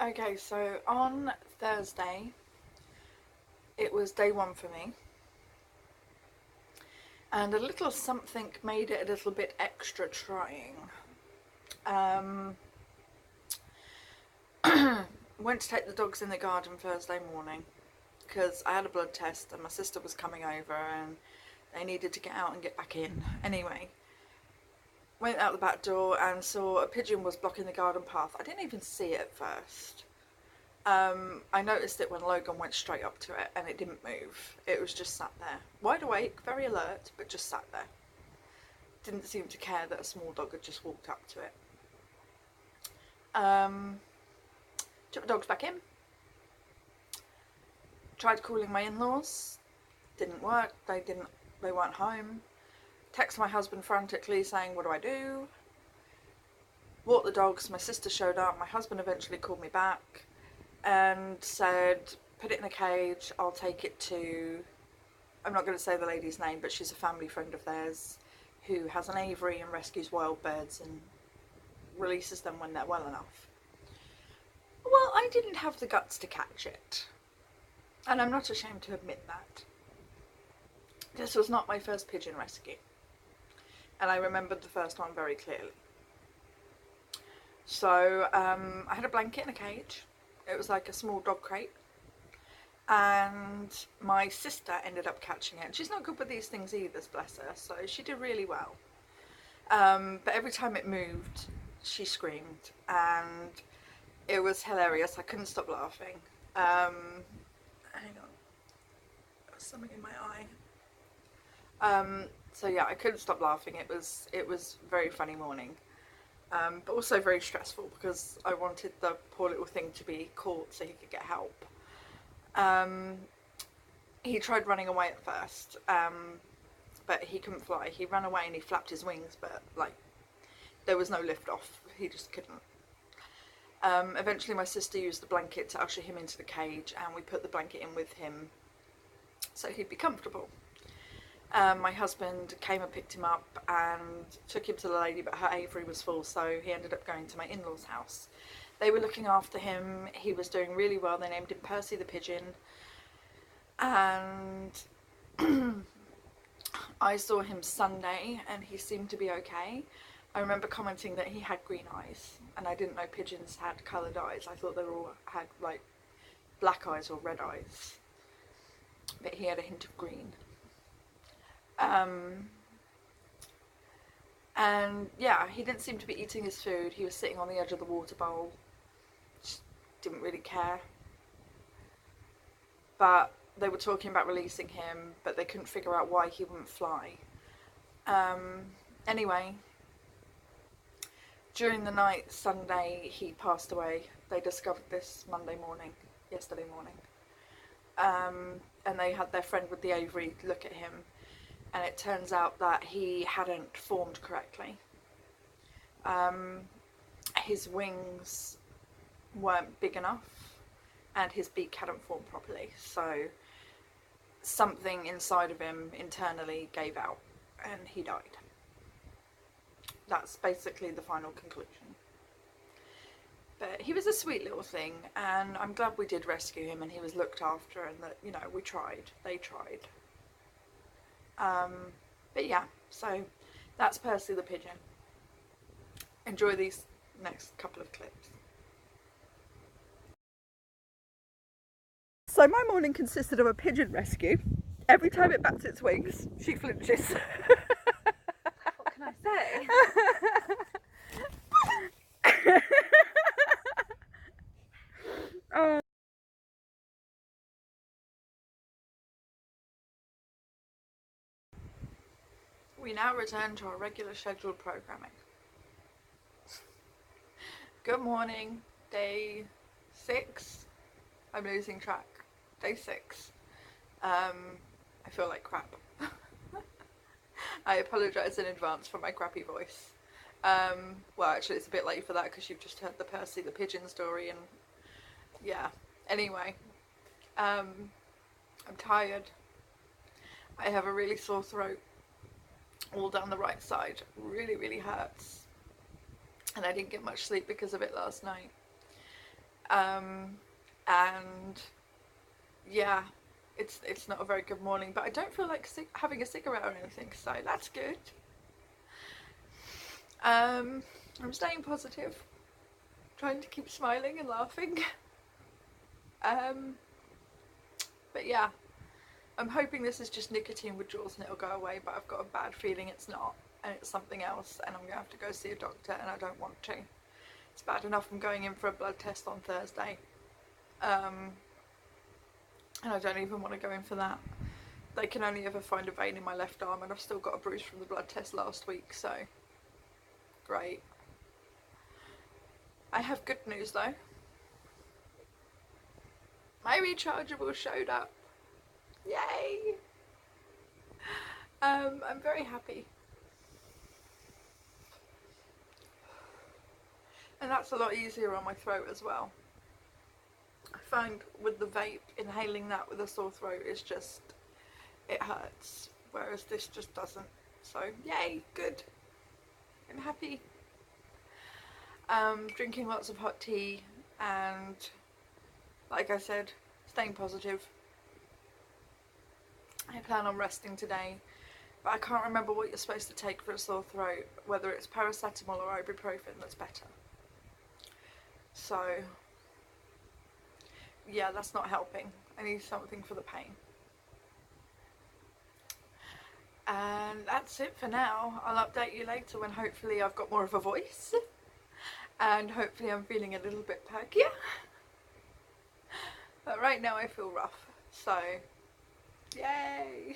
Okay, so on Thursday, it was day one for me, and a little something made it a little bit extra trying. Um, Went to take the dogs in the garden Thursday morning because I had a blood test and my sister was coming over and they needed to get out and get back in. Anyway, went out the back door and saw a pigeon was blocking the garden path. I didn't even see it at first. I noticed it when Logan went straight up to it and it didn't move. It was just sat there, wide awake, very alert, but just sat there. Didn't seem to care that a small dog had just walked up to it. Um, Took the dogs back in. Tried calling my in-laws. Didn't work. They weren't home. Text my husband frantically saying, "What do I do?" Walked the dogs. My sister showed up. My husband eventually called me back and said, "Put it in a cage. I'll take it to," I'm not going to say the lady's name, but she's a family friend of theirs who has an aviary and rescues wild birds and releases them when they're well enough. Well, I didn't have the guts to catch it, and I'm not ashamed to admit that. This was not my first pigeon rescue, and I remembered the first one very clearly. So I had a blanket in a cage. It was like a small dog crate, and my sister ended up catching it. And she's not good with these things either, bless her, so she did really well. But every time it moved, she screamed, and it was hilarious. I couldn't stop laughing. Hang on, there's something in my eye. So yeah, I couldn't stop laughing. It was a very funny morning, but also very stressful because I wanted the poor little thing to be caught so he could get help. Um, he tried running away at first, but he couldn't fly. He ran away and he flapped his wings, but like there was no lift off. He just couldn't. Eventually, my sister used the blanket to usher him into the cage, and we put the blanket in with him so he'd be comfortable. My husband came and picked him up and took him to the lady, but her aviary was full, so he ended up going to my in-laws' house. They were looking after him. He was doing really well. They named him Percy the Pigeon, and I saw him Sunday and he seemed to be okay. I remember commenting that he had green eyes, and I didn't know pigeons had coloured eyes. I thought they all had like black eyes or red eyes, but he had a hint of green. Um, and yeah, he didn't seem to be eating his food. He was sitting on the edge of the water bowl, just didn't really care. But they were talking about releasing him, but they couldn't figure out why he wouldn't fly. Um, anyway, during the night, Sunday, he passed away. They discovered this yesterday morning. And they had their friend with the aviary look at him, and it turns out that he hadn't formed correctly. Um, his wings weren't big enough, and his beak hadn't formed properly. So something inside of him internally gave out, and he died. That's basically the final conclusion. But he was a sweet little thing, and I'm glad we did rescue him and he was looked after, and that, we tried. They tried. But yeah, so that's Percy the Pigeon. Enjoy these next couple of clips. So my morning consisted of a pigeon rescue. Every time it bats its wings, she flinches. What can I say? Oh. We now return to our regular scheduled programming. Good morning, day 6. I'm losing track. Day 6. I feel like crap. I apologise in advance for my crappy voice. Well, actually, it's a bit late for that because you've just heard the Percy the Pigeon story, and yeah. Anyway, I'm tired. I have a really sore throat all down the right side. Really, really hurts. And I didn't get much sleep because of it last night. And yeah, it's not a very good morning, but I don't feel like having a cigarette or anything, so that's good. I'm staying positive, trying to keep smiling and laughing. But yeah, I'm hoping this is just nicotine withdrawals and it'll go away, but I've got a bad feeling it's not, and it's something else, and I'm going to have to go see a doctor, and I don't want to. It's bad enough I'm going in for a blood test on Thursday, and I don't even want to go in for that. They can only ever find a vein in my left arm, and I've still got a bruise from the blood test last week, so great. I have good news though. My rechargeable showed up. Yay! I'm very happy. And that's a lot easier on my throat as well. I find with the vape, inhaling that with a sore throat is just, it hurts, whereas this just doesn't. So yay, good. I'm happy. Drinking lots of hot tea, and like I said, staying positive. I plan on resting today, but I can't remember what you're supposed to take for a sore throat, whether it's paracetamol or ibuprofen that's better. So yeah, that's not helping. I need something for the pain. And that's it for now. I'll update you later when hopefully I've got more of a voice and hopefully I'm feeling a little bit perkier. But right now I feel rough, so yay!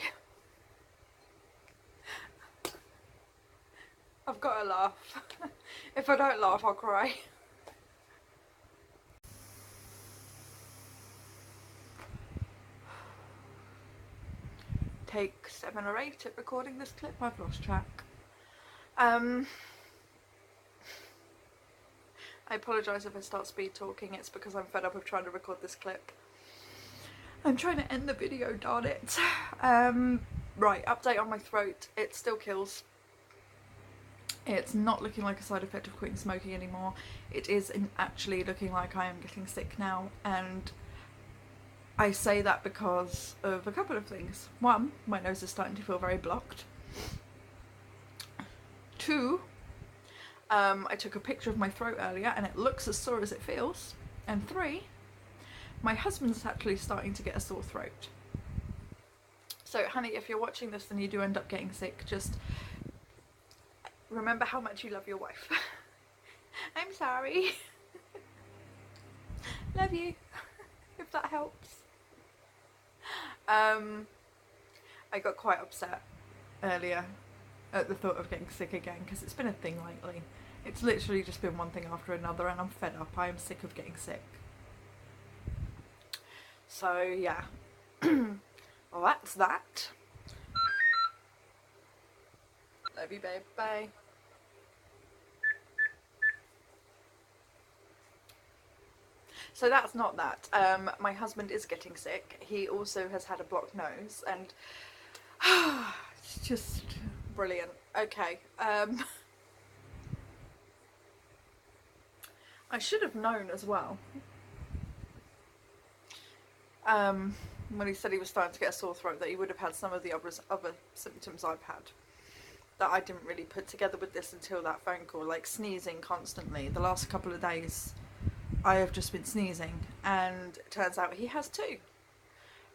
I've got to laugh. If I don't laugh, I'll cry. Take 7 or 8 at recording this clip. I've lost track. I apologise if I start speed talking. It's because I'm fed up of trying to record this clip. I'm trying to end the video, darn it. Right, update on my throat. It still kills. It's not looking like a side effect of quitting smoking anymore. It is actually looking like I am getting sick now, and I say that because of a couple of things. One, my nose is starting to feel very blocked. Two, I took a picture of my throat earlier and it looks as sore as it feels. And three, my husband's actually starting to get a sore throat. So honey, if you're watching this and you do end up getting sick, just remember how much you love your wife. I'm sorry. Love you, if that helps. I got quite upset earlier at the thought of getting sick again, because it's been a thing lately. It's literally just been one thing after another, and I'm fed up. I am sick of getting sick. So yeah. Well, that's that. Love you, babe. Bye. So that's not that. My husband is getting sick. He also has had a blocked nose, and it's just brilliant. Okay. I should have known as well. When he said he was starting to get a sore throat, that he would have had some of the other symptoms I've had that I didn't really put together with this until that phone call, like sneezing constantly. The last couple of days I have just been sneezing, and it turns out he has too.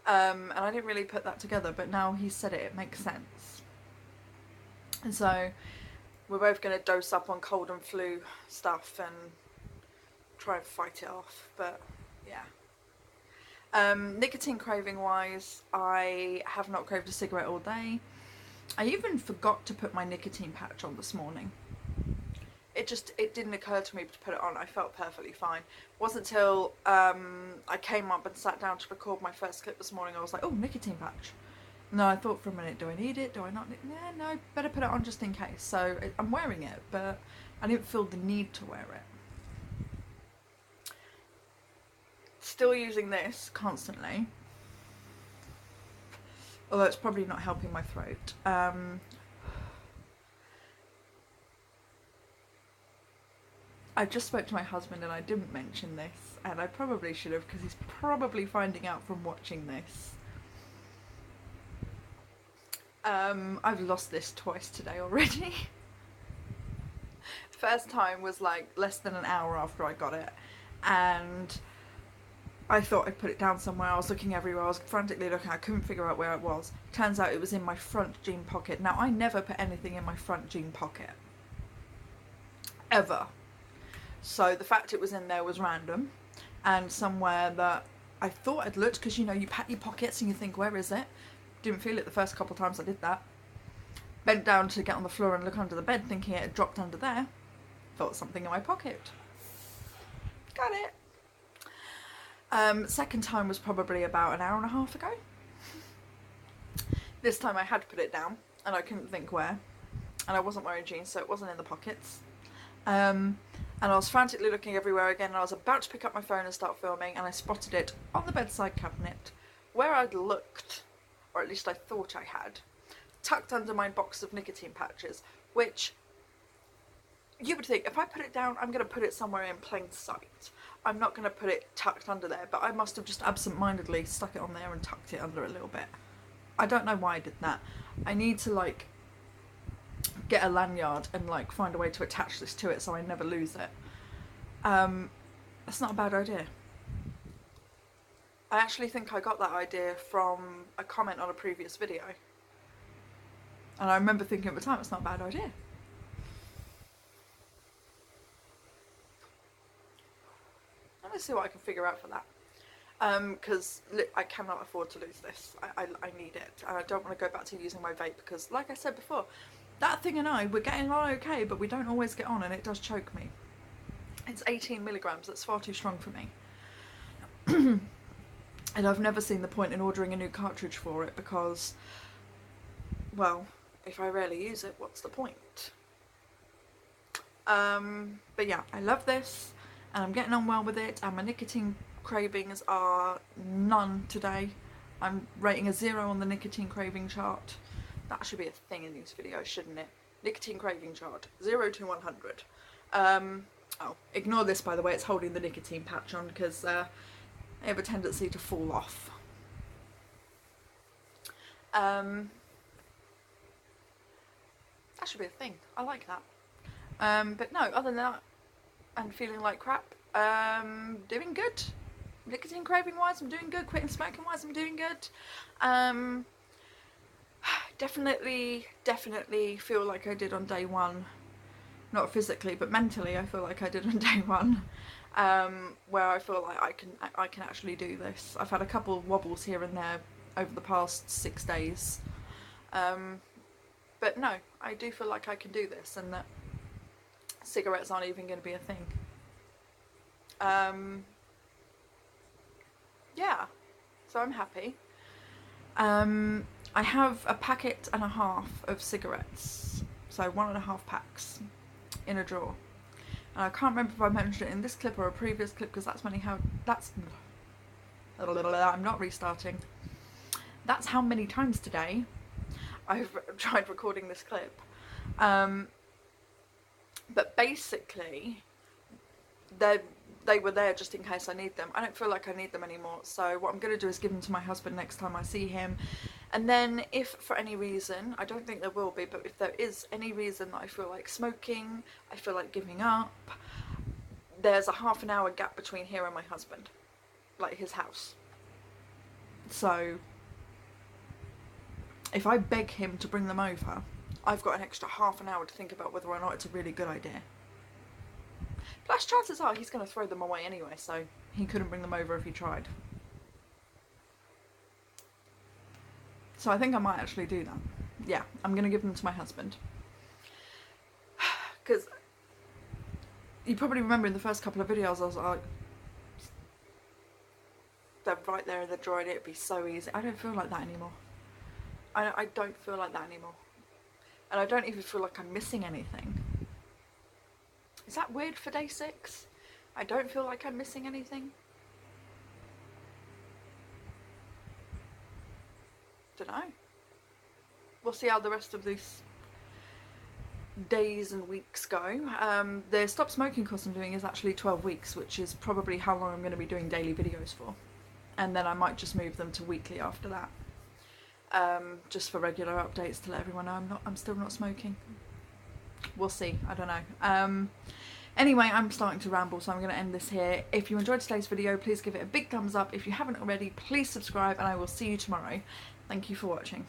And I didn't really put that together, but now he said it, it makes sense. And so we're both going to dose up on cold and flu stuff and try and fight it off, but yeah. Nicotine craving wise, I have not craved a cigarette all day. I even forgot to put my nicotine patch on this morning. It didn't occur to me to put it on. I felt perfectly fine. It wasn't till I came up and sat down to record my first clip this morning, I was like, oh, nicotine patch. No, I thought for a minute, do I need it? Do I not? Yeah, no, better put it on just in case. So I'm wearing it, but I didn't feel the need to wear it. Still using this constantly, although it's probably not helping my throat. I just spoke to my husband and I didn't mention this, and I probably should have because he's probably finding out from watching this. I've lost this twice today already. First time was like less than an hour after I got it, and I thought I'd put it down somewhere. I was looking everywhere. I was frantically looking. I couldn't figure out where it was. Turns out it was in my front jean pocket. Now, I never put anything in my front jean pocket. Ever. So the fact it was in there was random, and somewhere that I thought I'd looked, because you know, you pat your pockets and you think, where is it? Didn't feel it the first couple of times I did that. Bent down to get on the floor and look under the bed thinking it had dropped under there. Felt something in my pocket. Got it. Second time was probably about an hour and a half ago. This time I had put it down and I couldn't think where, and I wasn't wearing jeans, so it wasn't in the pockets. And I was frantically looking everywhere again, and I was about to pick up my phone and start filming, and I spotted it on the bedside cabinet where I'd looked, or at least I thought I had, tucked under my box of nicotine patches, which you would think, if I put it down, I'm going to put it somewhere in plain sight. I'm not going to put it tucked under there, but I must have just absent-mindedly stuck it on there and tucked it under a little bit. I don't know why I did that. I need to, like, get a lanyard and, like, find a way to attach this to it so I never lose it. That's not a bad idea. I actually think I got that idea from a comment on a previous video. And I remember thinking at the time, it's not a bad idea. Let's see what I can figure out for that. Because I cannot afford to lose this. I need it. And I don't want to go back to using my vape because, like I said before, that thing and we're getting on okay, but we don't always get on, and it does choke me. It's 18 milligrams. That's far too strong for me. And I've never seen the point in ordering a new cartridge for it because, well, if I rarely use it, what's the point? But yeah, I love this, and I'm getting on well with it, and my nicotine cravings are none today. I'm rating a 0 on the nicotine craving chart. That should be a thing in these videos, shouldn't it? Nicotine craving chart, 0 to 100. Oh, ignore this, by the way, it's holding the nicotine patch on because they have a tendency to fall off. That should be a thing. I like that. But no, other than that, and feeling like crap, doing good. Nicotine craving wise, I'm doing good. Quitting smoking wise, I'm doing good. Definitely feel like I did on day one. Not physically, but mentally, I feel like I did on day one. Where I feel like I can actually do this. I've had a couple of wobbles here and there over the past 6 days. But no, I do feel like I can do this, and that cigarettes aren't even going to be a thing. Yeah, so I'm happy. I have a packet and a half of cigarettes, so 1.5 packs in a drawer. And I can't remember if I mentioned it in this clip or a previous clip because that's I'm not restarting. That's how many times today I've tried recording this clip. But basically, they were there just in case I need them. I don't feel like I need them anymore, so what I'm going to do is give them to my husband next time I see him. And then if for any reason, I don't think there will be, but if there is any reason that I feel like smoking, I feel like giving up, there's a half an hour gap between here and my husband, like his house. So if I beg him to bring them over, I've got an extra half an hour to think about whether or not it's a really good idea. Plus, chances are he's going to throw them away anyway, so he couldn't bring them over if he tried. So I think I might actually do that. Yeah, I'm going to give them to my husband. Because you probably remember in the first couple of videos I was like, they're right there in the drawer and it'd be so easy. I don't feel like that anymore. I don't feel like that anymore. And I don't even feel like I'm missing anything. Is that weird for day 6? I don't feel like I'm missing anything. Don't know. We'll see how the rest of this days and weeks go. The stop smoking course I'm doing is actually 12 weeks, which is probably how long I'm going to be doing daily videos for. And then I might just move them to weekly after that. Just for regular updates to let everyone know I'm still not smoking. We'll see, I don't know. Anyway, I'm starting to ramble, so I'm going to end this here. If you enjoyed today's video, please give it a big thumbs up. If you haven't already, please subscribe, and I will see you tomorrow. Thank you for watching.